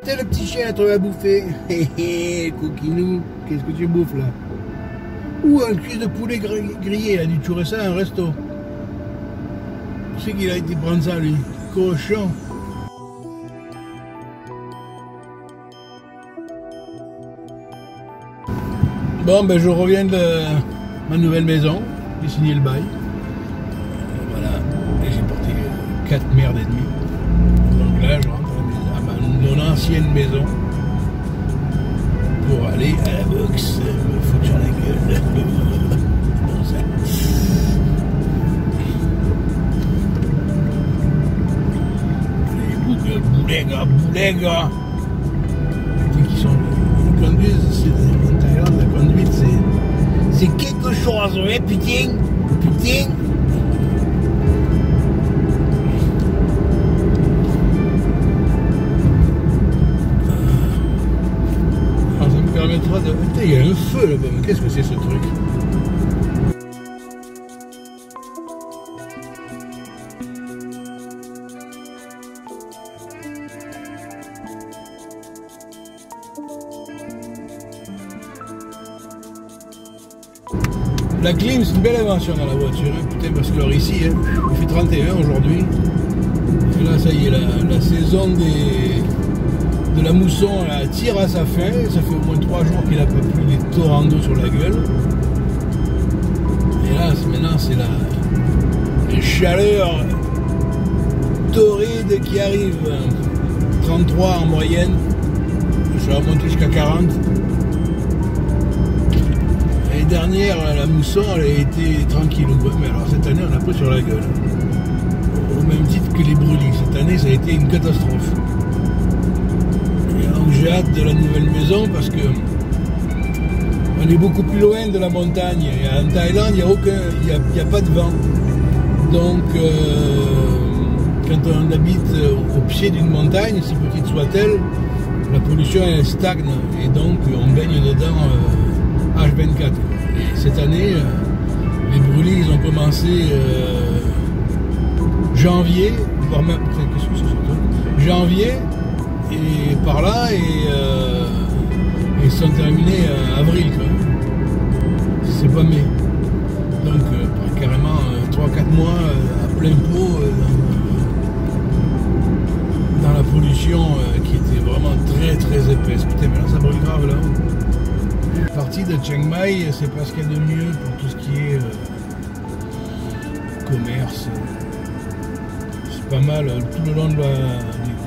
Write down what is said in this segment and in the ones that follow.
T'es le petit chien à trouver à bouffer. Hé hé, coquinou, qu'est-ce que tu bouffes là? Ou un cuisse de poulet grillé, il a dû chourer ça à un resto. C'est qu'il a été prendre ça lui, cochon. Bon ben je reviens de ma nouvelle maison, j'ai signé le bail. Voilà, et j'ai porté 4 merdes et demie. Donc là je rentre à mon ancienne maison pour aller à la boxe, me foutre sur la gueule. Bon ça. Les boulégas. Qui sont ils conduisent, en Thaïlande la conduite c'est quelque chose, ouais putain. Alors, ça me permettra de... Putain, il y a un feu là-bas, mais qu'est-ce que c'est ce truc? La clim, c'est une belle invention dans la voiture, hein, putain, parce que alors ici, hein, il fait 31 aujourd'hui. Et là, ça y est, la saison de la mousson elle tire à sa fin. Ça fait au moins 3 jours qu'il n'a pas plu des torrents d'eau sur la gueule. Et là, maintenant, c'est la chaleur torride qui arrive. 33 en moyenne. Je vais remonter jusqu'à 40. L'année dernière, la mousson, elle a été tranquille. Mais alors cette année, on a pris sur la gueule. Au même titre que les brûlis. Cette année, ça a été une catastrophe. Et donc j'ai hâte de la nouvelle maison parce que on est beaucoup plus loin de la montagne. Et en Thaïlande, il n'y a pas de vent. Donc, quand on habite au pied d'une montagne, si petite soit-elle, la pollution elle stagne. Et donc, on baigne dedans H24. Et cette année, les brûlis ils ont commencé janvier, voire même qu'est-ce que c'est ça, janvier et par là et sont terminés avril quoi. C'est pas mai. Donc carrément 3-4 mois à plein pot dans la pollution qui était vraiment très très épaisse. Putain mais là ça brûle grave là. Partie de Chiang Mai, c'est pas ce qu'il y a de mieux pour tout ce qui est commerce. C'est pas mal tout le long de du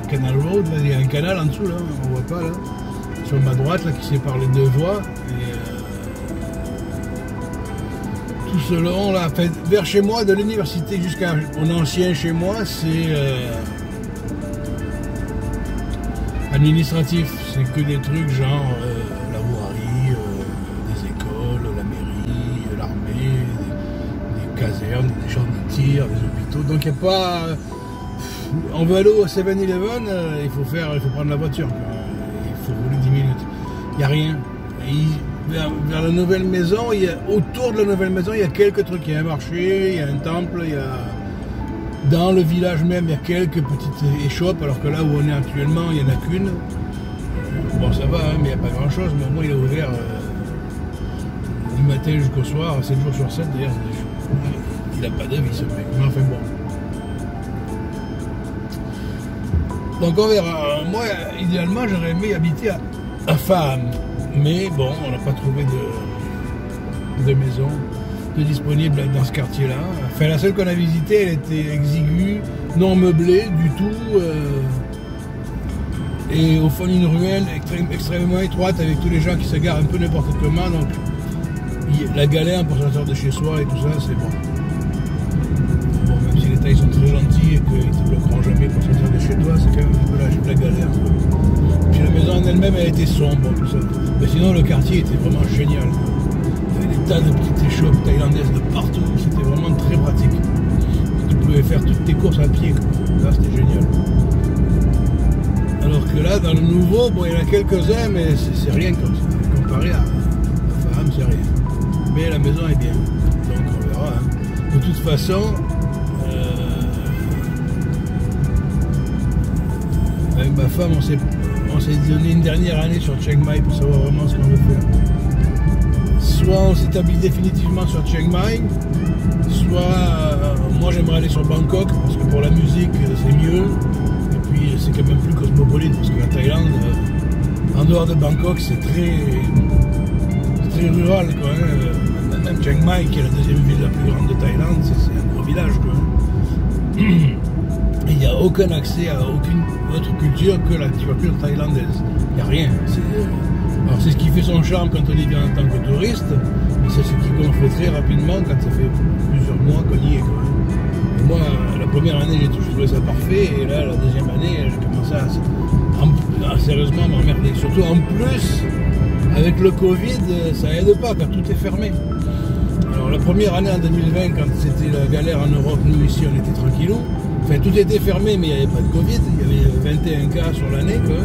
Canal Road, là, il y a un canal en dessous, là, on voit pas là, sur ma droite là, qui sépare les deux voies. Et, tout ce long là, fait, vers chez moi, de l'université jusqu'à mon ancien chez moi, c'est administratif, c'est que des trucs genre la voirie, des écoles, la mairie, l'armée, des casernes, des champs de tir, des hôpitaux. Donc il n'y a pas... On veut aller au 7-Eleven, il faut prendre la voiture. Il faut rouler 10 minutes. Il n'y a rien. Et vers la nouvelle maison, autour de la nouvelle maison, il y a quelques trucs. Il y a un marché, il y a un temple, il y a... Dans le village même, il y a quelques petites échoppes, alors que là où on est actuellement, il n'y en a qu'une. Bon, ça va, hein, mais il n'y a pas grand-chose, mais au moins il est ouvert du matin jusqu'au soir, 7 jours sur 7, d'ailleurs. Il n'a pas d'avis, ce mec, mais enfin bon. Donc on verra. Moi, idéalement, j'aurais aimé habiter à Pham, mais bon, on n'a pas trouvé de maison disponible dans ce quartier-là. Enfin, la seule qu'on a visitée, elle était exiguë, non meublée du tout, et au fond d'une ruelle extrêmement étroite avec tous les gens qui se garent un peu n'importe comment. Donc, la galère pour sortir de chez soi et tout ça, c'est bon. Bon, même si les Thaïs sont très gentils et qu'ils ne te bloqueront jamais pour sortir de chez toi, c'est quand même un peu la galère. Puis la maison en elle-même, elle était sombre, tout ça. Mais sinon, le quartier était vraiment génial. Des tas de petites échoppes thaïlandaises de partout, c'était vraiment très pratique. Tu pouvais faire toutes tes courses à pied, quoi. Là c'était génial. Alors que là, dans le nouveau, bon, il y en a quelques-uns, mais c'est rien comme ça. Comparé à Pham, c'est rien. Mais la maison est bien, donc on verra. Hein. De toute façon, avec ma femme, on s'est on s'est donné une dernière année sur Chiang Mai pour savoir vraiment ce qu'on veut faire. Soit on s'établit définitivement sur Chiang Mai, soit moi j'aimerais aller sur Bangkok parce que pour la musique c'est mieux et puis c'est quand même plus cosmopolite parce que la Thaïlande en dehors de Bangkok c'est très rural quoi, hein. Même Chiang Mai qui est la deuxième ville la plus grande de Thaïlande c'est un gros village quoi. Il n'y a aucun accès à aucune autre culture que la culture thaïlandaise, il n'y a rien. Alors c'est ce qui fait son charme quand on y vient en tant que touriste, mais c'est ce qui gonfle très rapidement quand ça fait plusieurs mois qu'on y est. Quoi. Et moi, la première année, j'ai trouvé ça parfait, et là, la deuxième année, j'ai commencé à sérieusement m'emmerder. Surtout en plus, avec le Covid, ça aide pas, car tout est fermé. Alors la première année en 2020, quand c'était la galère en Europe, nous ici, on était tranquillou. Enfin, tout était fermé, mais il n'y avait pas de Covid. Il y avait 21 cas sur l'année, quoi.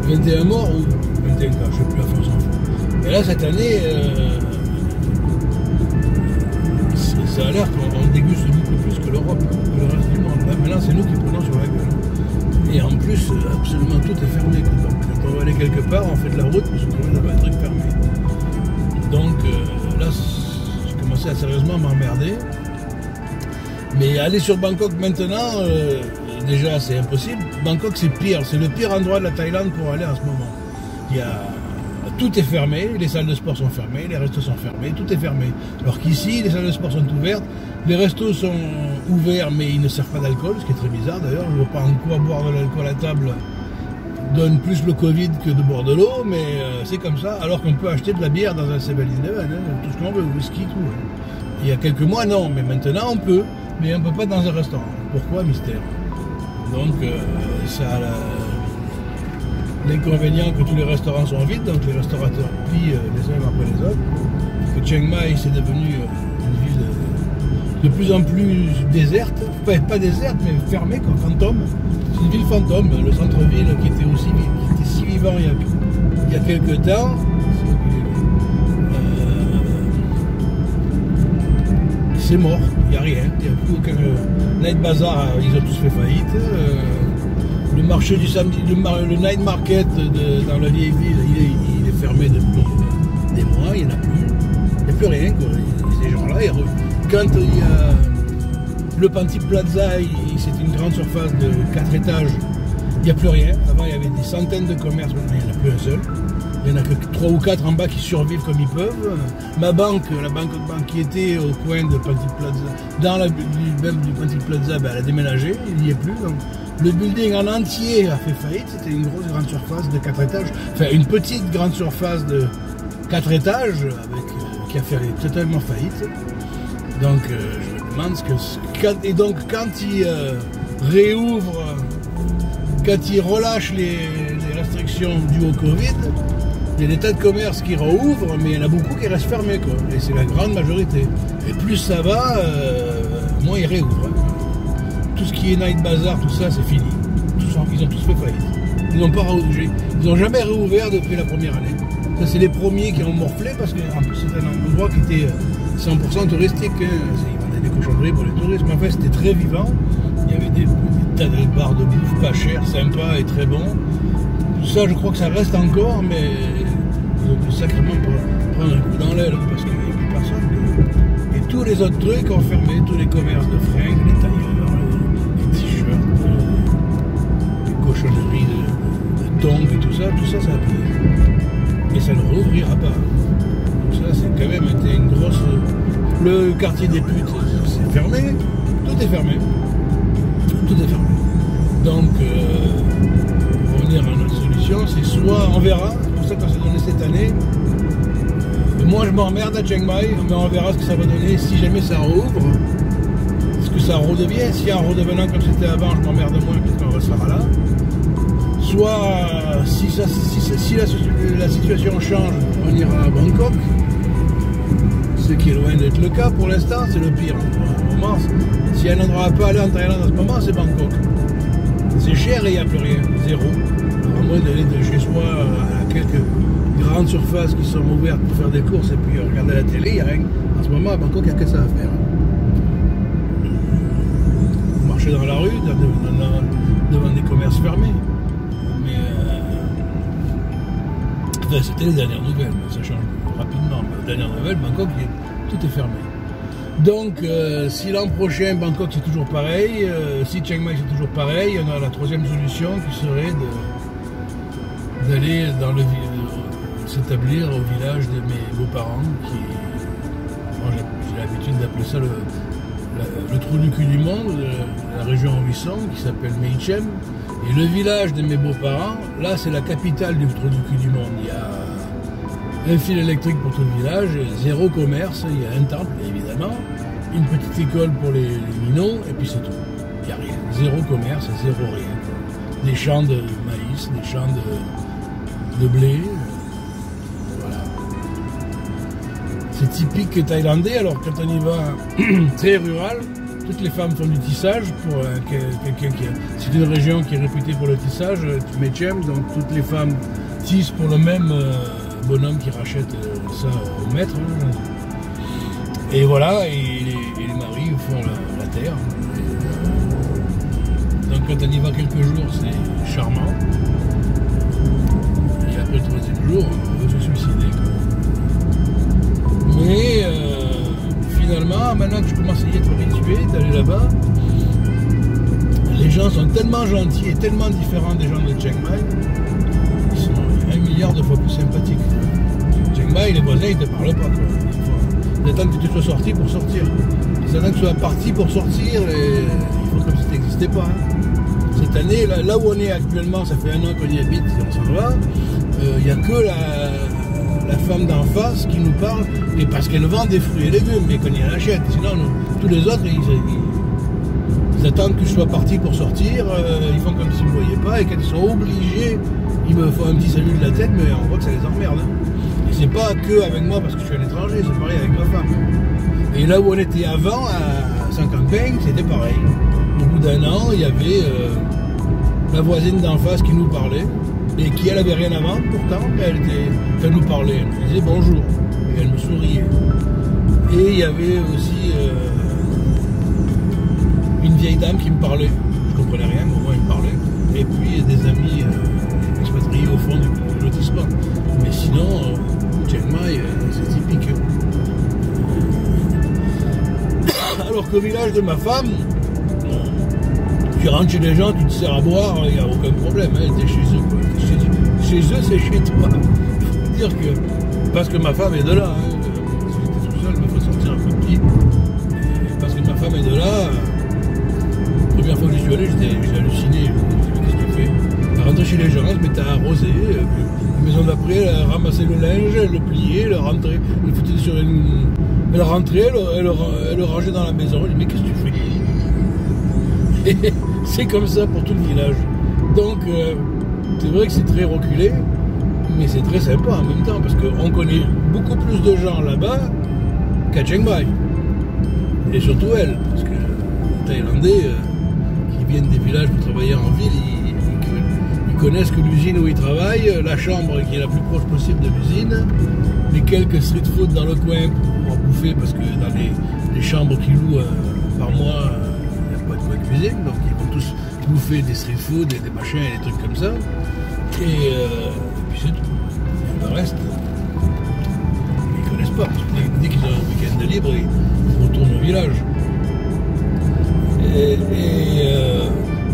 21 morts ou 21 cas, je ne sais plus, la France en fout. Et là, cette année, ça a l'air qu'on déguste beaucoup plus que l'Europe, que le reste du monde. Là, maintenant, c'est nous qui prenons sur la gueule. Et en plus, absolument tout est fermé. Donc, quand on va aller quelque part, on fait de la route pour se trouver dans un truc fermé. Donc, là, j'ai commencé à sérieusement m'emmerder. Mais aller sur Bangkok maintenant, déjà c'est impossible. Bangkok c'est pire, c'est le pire endroit de la Thaïlande pour aller en ce moment. Tout est fermé, les salles de sport sont fermées, les restos sont fermés, tout est fermé. Alors qu'ici, les salles de sport sont ouvertes, les restos sont ouverts mais ils ne servent pas d'alcool, ce qui est très bizarre d'ailleurs. Je ne vois pas en quoi boire de l'alcool à table donne plus le Covid que de boire de l'eau, mais c'est comme ça. Alors qu'on peut acheter de la bière dans un 7-Eleven, tout ce qu'on veut, whisky, tout. Il y a quelques mois non, mais maintenant on peut. Mais on ne peut pas dans un restaurant. Pourquoi? Mystère. Donc ça a l'inconvénient que tous les restaurants sont vides, donc les restaurateurs pillent les uns après les autres. Que Chiang Mai c'est devenu une ville de plus en plus déserte, enfin, pas déserte mais fermée, quoi, fantôme. C'est une ville fantôme, le centre-ville qui était si vivant il y a quelques temps. C'est mort, il n'y a rien, il n'y a plus aucun night bazaar, ils ont tous fait faillite. Le marché du samedi, le night market dans la vieille ville, il est fermé depuis des mois, il n'y en a plus. Il n'y a plus rien, quoi. Ces gens-là, quand il y a le Pantit Plaza, c'est une grande surface de 4 étages, il n'y a plus rien. Avant, il y avait des centaines de commerces, maintenant il n'y en a plus un seul. Il n'y en a que 3 ou 4 en bas qui survivent comme ils peuvent. Ma banque, la banque qui était au coin de Pantit Plaza, dans même du Pantit Plaza, ben, elle a déménagé, il n'y est plus. Donc, le building en entier a fait faillite. C'était une grosse grande surface de 4 étages. Enfin, une petite grande surface de 4 étages qui a fait totalement faillite. Donc, je me demande ce que... Et donc, quand ils réouvrent, quand ils relâchent les restrictions dues au Covid, il y a des tas de commerces qui rouvrent, mais il y en a beaucoup qui restent fermés, quoi. Et c'est la grande majorité. Et plus ça va, moins ils réouvrent. Tout ce qui est night bazaar, tout ça, c'est fini. Ils ont tous fait faillite. Ils n'ont pas réouvert. Ils n'ont jamais réouvert depuis la première année. Ça, c'est les premiers qui ont morflé, parce que en plus, c'est un endroit qui était 100% touristique. Ils vendaient des cochonneries pour les touristes, mais en fait, c'était très vivant. Il y avait des tas de bars de bouffe pas chers, sympas et très bons. Tout ça, je crois que ça reste encore, mais ils ont pu sacrément prendre un coup dans l'aile parce qu'il n'y a plus personne. Et tous les autres trucs ont fermé, tous les commerces de fringues, les tailleurs, les t-shirts, les cochonneries de tongs et tout ça a pris. Et ça ne rouvrira pas. Donc ça, c'est quand même été une grosse... Le quartier des putes, c'est fermé, tout est fermé. Tout est fermé. Donc, pour revenir à notre solution, c'est soit on verra, c'est pour ça qu'on s'est donné cette année. Moi je m'emmerde à Chiang Mai, mais on verra ce que ça va donner si jamais ça rouvre, ce que ça redevient. Si en redevenant comme c'était avant, je m'emmerde moins, peut-être qu'on restera là. Soit si la situation change, on ira à Bangkok, ce qui est loin d'être le cas pour l'instant, c'est le pire. S'il y a un endroit à pas aller en Thaïlande en ce moment, c'est Bangkok. C'est cher et il n'y a plus rien, zéro. À moins d'aller de chez soi à quelques grandes surfaces qui sont ouvertes pour faire des courses et puis regarder la télé, il n'y a rien. En ce moment, à Bangkok, il n'y a que ça à faire. Marcher dans la rue, devant des commerces fermés. Mais Enfin, c'était les dernières nouvelles, mais ça change rapidement. Mais les dernières nouvelles, Bangkok, tout est fermé. Donc, si l'an prochain, Bangkok c'est toujours pareil, si Chiang Mai c'est toujours pareil, on a la troisième solution qui serait d'aller dans s'établir au village de mes beaux-parents, qui, moi j'ai l'habitude d'appeler ça le trou du cul du monde, la région en 800, qui s'appelle Mae Chem. Et le village de mes beaux-parents, là c'est la capitale du trou du cul du monde. Il y a un fil électrique pour tout le village, zéro commerce, il y a un temple évidemment, une petite école pour les minots, et puis c'est tout. Il n'y a rien. Zéro commerce, zéro rien. Des champs de maïs, des champs de blé. Voilà. C'est typique thaïlandais, alors quand on y va très rural, toutes les femmes font du tissage pour quelqu'un qui... C'est une région qui est réputée pour le tissage, Mae Chem, donc toutes les femmes tissent pour le même bonhomme qui rachète ça au mètre. Hein. Et voilà, et les maris font la terre. Donc quand on y va quelques jours, c'est charmant. Et après le troisième jour, on veut se suicider. Quoi. Mais finalement, maintenant que je commence à y être habitué d'aller là-bas, les gens sont tellement gentils et tellement différents des gens de Chiang Mai, ils sont 1 milliard de fois plus sympathiques. Chiang Mai, les voisins, ils ne te parlent pas. Quoi. Ils attendent que tu sois sorti pour sortir. Ils attendent que tu sois parti pour sortir et ils font comme si tu n'existais pas. Hein. Cette année, là où on est actuellement, ça fait 1 an qu'on y habite, on s'en va, il n'y a que la femme d'en face qui nous parle, et parce qu'elle vend des fruits et légumes, mais qu'on y en achète. Sinon, tous les autres, ils attendent que je sois parti pour sortir, ils font comme s'ils ne me voyaient pas, et quand ils sont obligés, ils me font un petit salut de la tête, mais on voit que ça les emmerde. Hein. Et c'est pas que avec moi parce que je suis un étranger, c'est pareil avec ma femme. Et là où on était avant, à Saint-Quentin, c'était pareil. Au bout d'1 an, il y avait la voisine d'en face qui nous parlait, et qui elle avait rien à vendre, pourtant elle nous parlait, elle me disait bonjour, et elle me souriait. Et il y avait aussi une vieille dame qui me parlait, je comprenais rien, mais au moins elle me parlait, et puis des amis expatriés au fond du lotissement. Mais sinon, Chiang Mai, c'est typique. Alors qu'au village de ma femme, tu rentres chez les gens, tu te sers à boire, il n'y a aucun problème, hein, t'es chez eux. Quoi. Chez eux, c'est chez toi. Il faut dire que, parce que ma femme est de là, hein, si j'étais tout seul, il me faut sortir un peu de pied. Parce que ma femme est de là, la première fois que j'y suis allé, j'ai halluciné. Je me suis dit, qu'est-ce que tu fais? Elle rentrait chez les gens, elle se mettait à arroser, la maison d'après, elle ramassait le linge, elle le pliait, elle rentrait, elle foutait sur une... Elle rentrait, elle le rangeait dans la maison. Je dis, mais qu'est-ce que tu fais? Et c'est comme ça pour tout le village. Donc, c'est vrai que c'est très reculé, mais c'est très sympa en même temps, parce qu'on connaît beaucoup plus de gens là-bas qu'à Chiang Mai. Et surtout elle, parce que les Thaïlandais qui viennent des villages pour travailler en ville, ils connaissent que l'usine où ils travaillent, la chambre qui est la plus proche possible de l'usine, les quelques street food dans le coin pour bouffer, parce que dans les chambres qu'ils louent par mois, il n'y a pas de quoi cuisine, donc ils vont tous bouffer des street food, des machins et des trucs comme ça. Et puis c'est tout. Et le reste, ils ne connaissent pas. Parce que dès qu'ils ont un week-end de libre, ils retournent au village.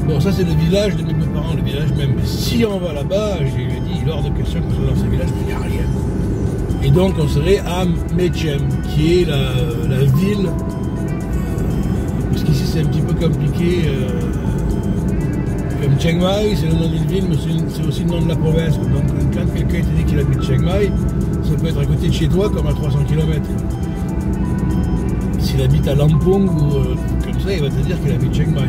Bon, ça c'est le village de mes parents, le village même. Mais si on va là-bas, j'ai dit, il est hors de question qu'on soit dans ce village, mais il n'y a rien. Et donc on serait à Mae Chem, qui est la ville, parce qu'ici c'est un petit peu compliqué, comme Chiang Mai, c'est le nom d'une ville, mais c'est aussi le nom de la province. Donc quand quelqu'un te dit qu'il habite Chiang Mai, ça peut être à côté de chez toi comme à 300 km. S'il habite à Lampung ou comme ça, il va te dire qu'il habite Chiang Mai.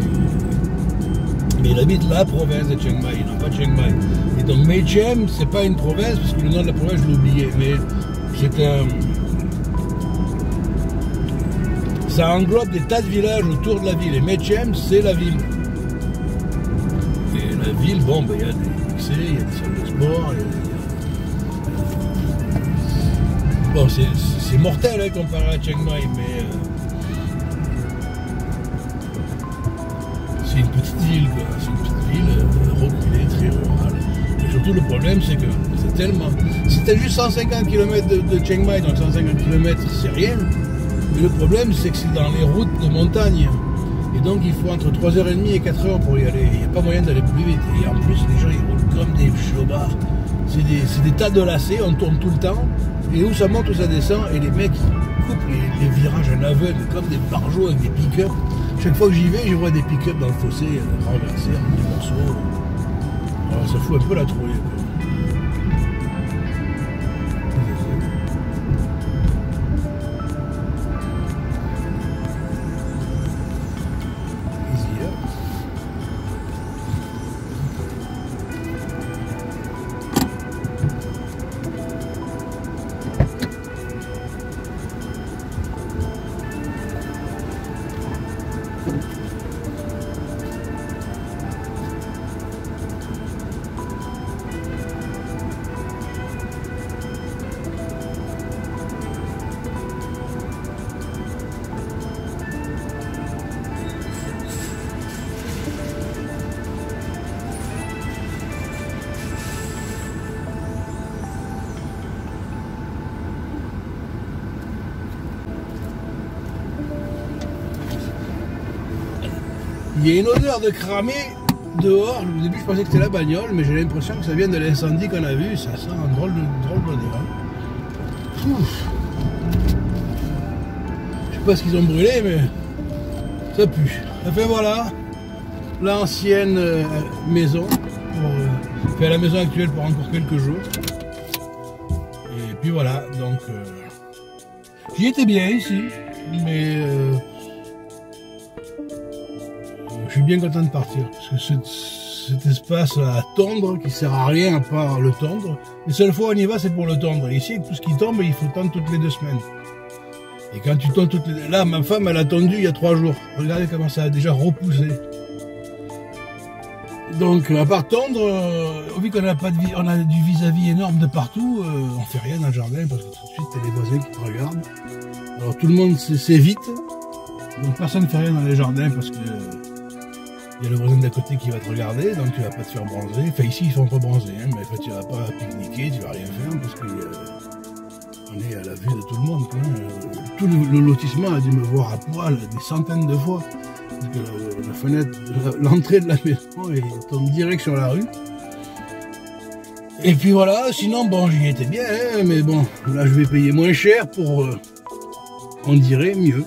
Mais il habite la province de Chiang Mai, non pas Chiang Mai. Et donc Mae Chem, c'est pas une province, parce que le nom de la province, je l'ai oublié, mais c'est un... Ça englobe des tas de villages autour de la ville, et Mae Chem, c'est la ville. Et la ville, bon, ben, il y a des lycées, il y a des salles de sport, bon, c'est mortel hein, comparé à Chiang Mai, mais... c'est une petite ville, quoi. C'est une petite ville reculée, très rurale. Et surtout le problème c'est que c'est tellement... Si tu as juste 150 km de Chiang Mai, donc 150 km c'est rien, mais le problème c'est que c'est dans les routes de montagne. Et donc il faut entre 3h30 et 4h pour y aller. Il n'y a pas moyen d'aller plus vite. Et en plus les gens ils roulent comme des chaubards. C'est des tas de lacets, on tourne tout le temps. Et où ça monte, où ça descend, et les mecs coupent les virages en aveugle comme des barjots avec des pick-up. Chaque fois que j'y vais, je vois des pick-up dans le fossé renversés en des morceaux. Alors ça fout un peu la trouille. Il y a une odeur de cramé dehors. Au début, je pensais que c'était la bagnole, mais j'ai l'impression que ça vient de l'incendie qu'on a vu. Ça sent un drôle d'odeur. Je sais pas ce qu'ils ont brûlé, mais ça pue. Enfin voilà, l'ancienne maison, enfin la maison actuelle pour encore quelques jours. Et puis voilà, donc j'y étais bien ici, mais je suis bien content de partir, parce que cet espace à tondre, qui sert à rien à part le tondre, les seules fois où on y va, c'est pour le tondre. Ici, tout ce qui tombe, il faut tondre toutes les 2 semaines. Et quand tu tonds toutes les... Là, ma femme, elle a tondu il y a 3 jours. Regardez comment ça a déjà repoussé. Donc, à part tondre, vu qu'on n'a pas de on a du vis-à-vis énorme de partout, on fait rien dans le jardin, parce que tout de suite, t'as les voisins qui te regardent. Alors, tout le monde s'évite. Donc, personne ne fait rien dans les jardins, parce que... il y a le voisin d'à côté qui va te regarder, donc tu vas pas te faire bronzer. Enfin ici ils sont pas bronzés, hein, mais en fait, tu vas pas pique-niquer, tu vas rien faire parce que on est à la vue de tout le monde. Tout le lotissement a dû me voir à poil des centaines de fois. Parce que la fenêtre, l'entrée de la maison, elle tombe direct sur la rue. Et puis voilà, sinon bon j'y étais bien, hein, mais bon, là je vais payer moins cher pour, on dirait, mieux.